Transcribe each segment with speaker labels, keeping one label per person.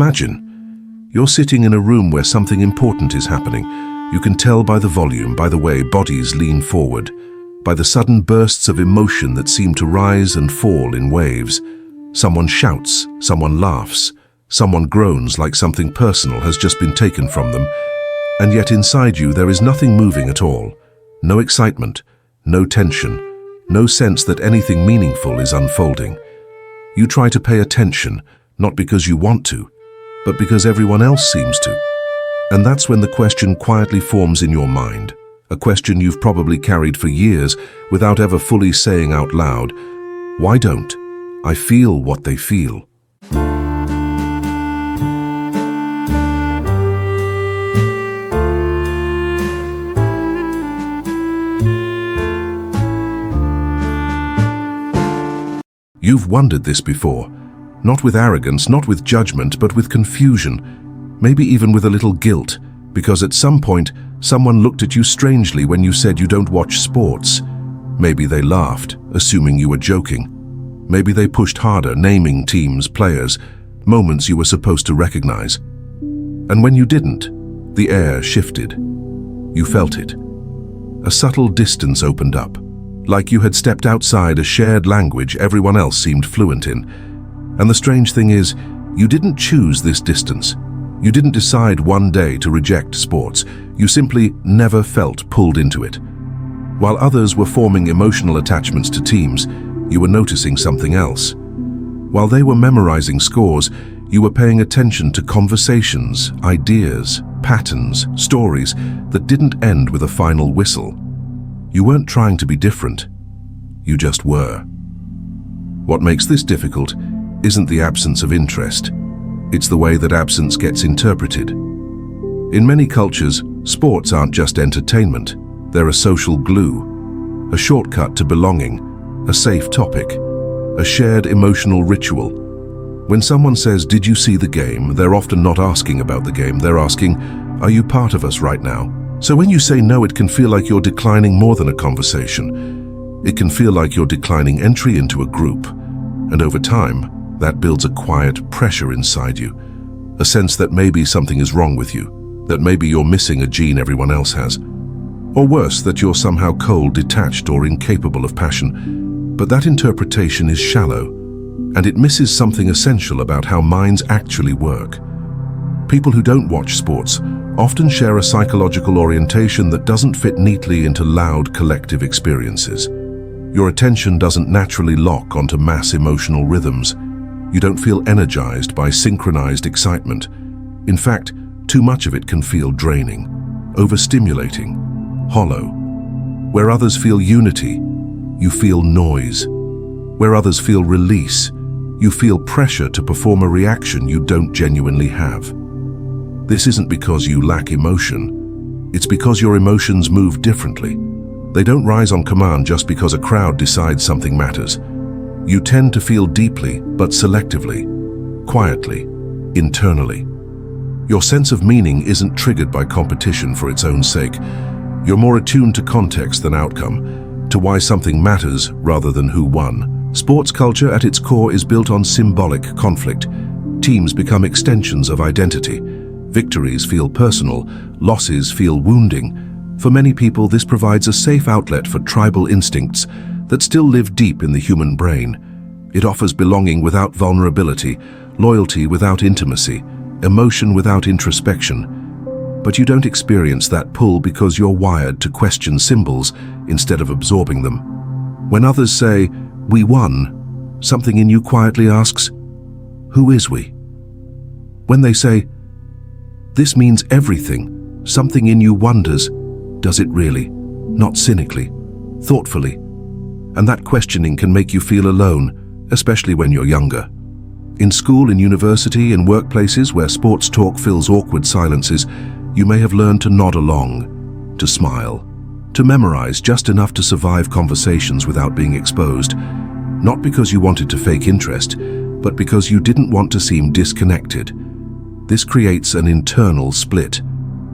Speaker 1: Imagine, you're sitting in a room where something important is happening. You can tell by the volume, by the way bodies lean forward, by the sudden bursts of emotion that seem to rise and fall in waves. Someone shouts, someone laughs, someone groans like something personal has just been taken from them, and yet inside you there is nothing moving at all. No excitement, no tension, no sense that anything meaningful is unfolding. You try to pay attention, not because you want to, but because everyone else seems to. And that's when the question quietly forms in your mind, a question you've probably carried for years without ever fully saying out loud, why don't I feel what they feel? You've wondered this before, not with arrogance, not with judgment, but with confusion, maybe even with a little guilt, because at some point, someone looked at you strangely when you said you don't watch sports. Maybe they laughed, assuming you were joking. Maybe they pushed harder, naming teams, players, moments you were supposed to recognize. And when you didn't, the air shifted. You felt it. A subtle distance opened up, like you had stepped outside a shared language everyone else seemed fluent in. And the strange thing is, you didn't choose this distance. You didn't decide one day to reject sports. You simply never felt pulled into it. While others were forming emotional attachments to teams, you were noticing something else. While they were memorizing scores, you were paying attention to conversations, ideas, patterns, stories that didn't end with a final whistle. You weren't trying to be different. You just were. What makes this difficult isn't the absence of interest. It's the way that absence gets interpreted. In many cultures, sports aren't just entertainment. They're a social glue, a shortcut to belonging, a safe topic, a shared emotional ritual. When someone says, "Did you see the game?" they're often not asking about the game. They're asking, "Are you part of us right now?" So when you say no, it can feel like you're declining more than a conversation. It can feel like you're declining entry into a group. And over time, that builds a quiet pressure inside you, a sense that maybe something is wrong with you, that maybe you're missing a gene everyone else has. Or worse, that you're somehow cold, detached, or incapable of passion. But that interpretation is shallow, and it misses something essential about how minds actually work. People who don't watch sports often share a psychological orientation that doesn't fit neatly into loud collective experiences. Your attention doesn't naturally lock onto mass emotional rhythms. You don't feel energized by synchronized excitement. In fact, too much of it can feel draining, overstimulating, hollow. Where others feel unity, you feel noise. Where others feel release, you feel pressure to perform a reaction you don't genuinely have. This isn't because you lack emotion. It's because your emotions move differently. They don't rise on command just because a crowd decides something matters. You tend to feel deeply, but selectively, quietly, internally. Your sense of meaning isn't triggered by competition for its own sake. You're more attuned to context than outcome, to why something matters rather than who won. Sports culture at its core is built on symbolic conflict. Teams become extensions of identity. Victories feel personal, losses feel wounding. For many people, this provides a safe outlet for tribal instincts that still live deep in the human brain. It offers belonging without vulnerability, loyalty without intimacy, emotion without introspection. But you don't experience that pull because you're wired to question symbols instead of absorbing them. When others say, "We won," something in you quietly asks, "Who is we?" When they say, "This means everything," something in you wonders, does it really? Not cynically, thoughtfully. And that questioning can make you feel alone, especially when you're younger. In school, in university, in workplaces where sports talk fills awkward silences, you may have learned to nod along, to smile, to memorize just enough to survive conversations without being exposed. Not because you wanted to fake interest, but because you didn't want to seem disconnected. This creates an internal split.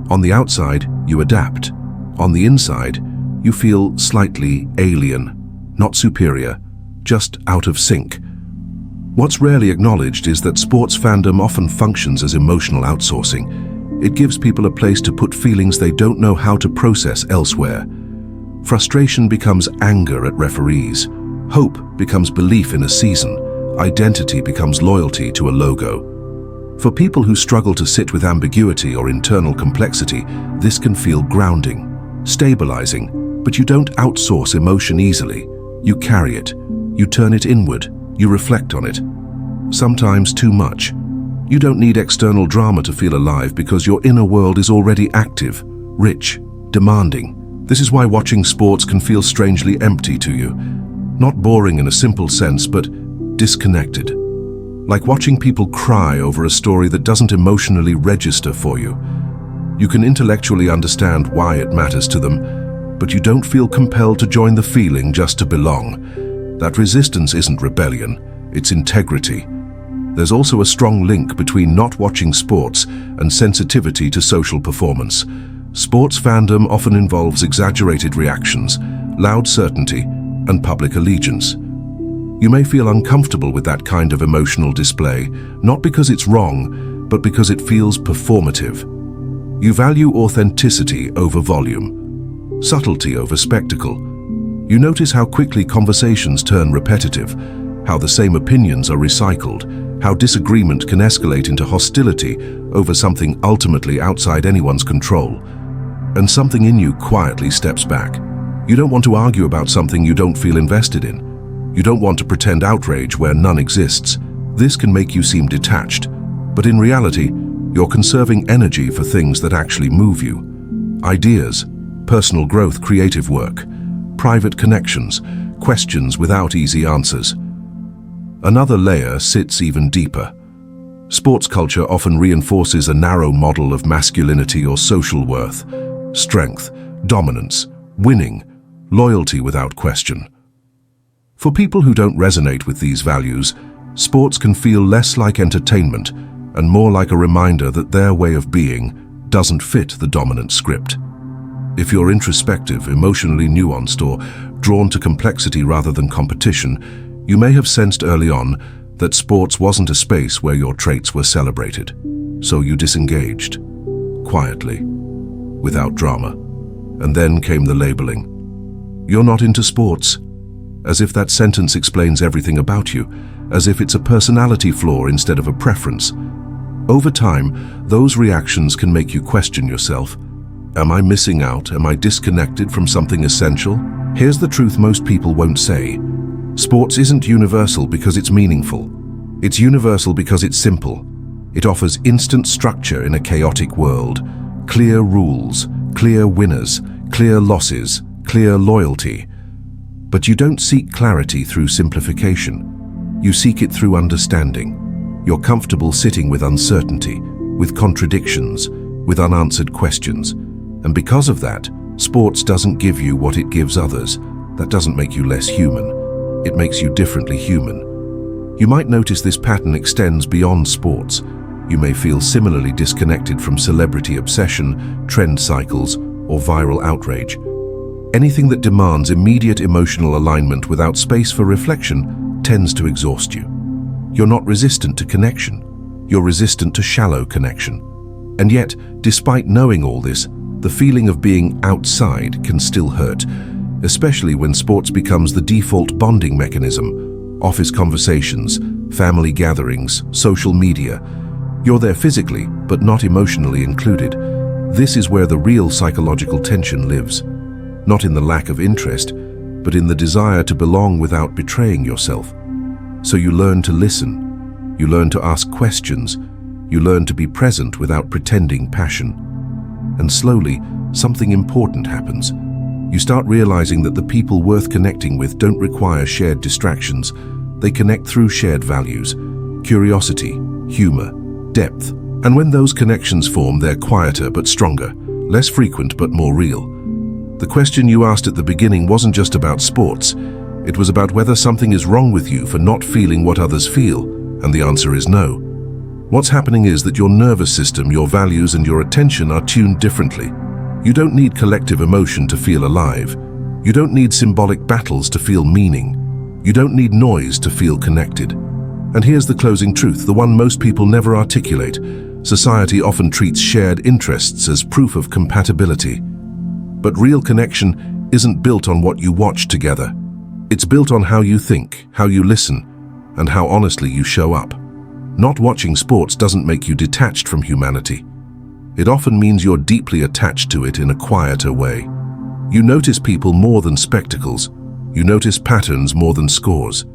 Speaker 1: On the outside, you adapt. On the inside, you feel slightly alien, not superior, just out of sync. What's rarely acknowledged is that sports fandom often functions as emotional outsourcing. It gives people a place to put feelings they don't know how to process elsewhere. Frustration becomes anger at referees. Hope becomes belief in a season. Identity becomes loyalty to a logo. For people who struggle to sit with ambiguity or internal complexity, this can feel grounding, stabilizing, but you don't outsource emotion easily. You carry it. You turn it inward. You reflect on it. Sometimes too much. You don't need external drama to feel alive because your inner world is already active, rich, demanding. This is why watching sports can feel strangely empty to you. Not boring in a simple sense, but disconnected. Like watching people cry over a story that doesn't emotionally register for you. You can intellectually understand why it matters to them, but you don't feel compelled to join the feeling just to belong. That resistance isn't rebellion, it's integrity. There's also a strong link between not watching sports and sensitivity to social performance. Sports fandom often involves exaggerated reactions, loud certainty, and public allegiance. You may feel uncomfortable with that kind of emotional display, not because it's wrong, but because it feels performative. You value authenticity over volume, subtlety over spectacle. You notice how quickly conversations turn repetitive, how the same opinions are recycled, how disagreement can escalate into hostility over something ultimately outside anyone's control. And something in you quietly steps back. You don't want to argue about something you don't feel invested in. You don't want to pretend outrage where none exists. This can make you seem detached, but in reality, you're conserving energy for things that actually move you. Ideas, personal growth, creative work, private connections, questions without easy answers. Another layer sits even deeper. Sports culture often reinforces a narrow model of masculinity or social worth, strength, dominance, winning, loyalty without question. For people who don't resonate with these values, sports can feel less like entertainment and more like a reminder that their way of being doesn't fit the dominant script. If you're introspective, emotionally nuanced, or drawn to complexity rather than competition, you may have sensed early on that sports wasn't a space where your traits were celebrated. So you disengaged, quietly, without drama. And then came the labeling. You're not into sports. As if that sentence explains everything about you, as if it's a personality flaw instead of a preference. Over time, those reactions can make you question yourself. Am I missing out? Am I disconnected from something essential? Here's the truth most people won't say. Sports isn't universal because it's meaningful. It's universal because it's simple. It offers instant structure in a chaotic world. Clear rules, clear winners, clear losses, clear loyalty. But you don't seek clarity through simplification. You seek it through understanding. You're comfortable sitting with uncertainty, with contradictions, with unanswered questions. And because of that, sports doesn't give you what it gives others. That doesn't make you less human. It makes you differently human. You might notice this pattern extends beyond sports. You may feel similarly disconnected from celebrity obsession, trend cycles, or viral outrage. Anything that demands immediate emotional alignment without space for reflection tends to exhaust you. You're not resistant to connection. You're resistant to shallow connection. And yet, despite knowing all this, the feeling of being outside can still hurt, especially when sports becomes the default bonding mechanism. Office conversations, family gatherings, social media. You're there physically, but not emotionally included. This is where the real psychological tension lives. Not in the lack of interest, but in the desire to belong without betraying yourself. So you learn to listen. You learn to ask questions. You learn to be present without pretending passion. And slowly, something important happens. You start realizing that the people worth connecting with don't require shared distractions. They connect through shared values, curiosity, humor, depth. And when those connections form, they're quieter but stronger, less frequent but more real. The question you asked at the beginning wasn't just about sports. It was about whether something is wrong with you for not feeling what others feel, and the answer is no. What's happening is that your nervous system, your values, and your attention are tuned differently. You don't need collective emotion to feel alive. You don't need symbolic battles to feel meaning. You don't need noise to feel connected. And here's the closing truth, the one most people never articulate. Society often treats shared interests as proof of compatibility. But real connection isn't built on what you watch together. It's built on how you think, how you listen, and how honestly you show up. Not watching sports doesn't make you detached from humanity. It often means you're deeply attached to it in a quieter way. You notice people more than spectacles. You notice patterns more than scores.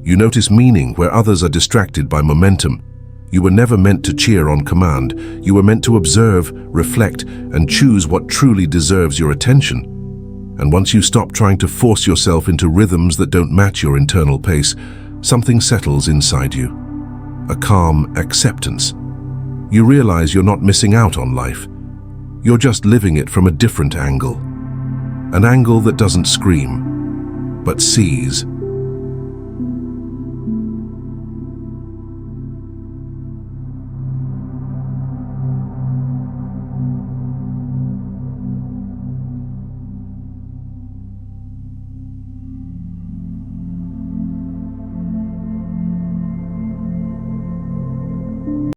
Speaker 1: You notice meaning where others are distracted by momentum. You were never meant to cheer on command. You were meant to observe, reflect, and choose what truly deserves your attention. And once you stop trying to force yourself into rhythms that don't match your internal pace, something settles inside you. A calm acceptance. You realize you're not missing out on life. You're just living it from a different angle. An angle that doesn't scream, but sees.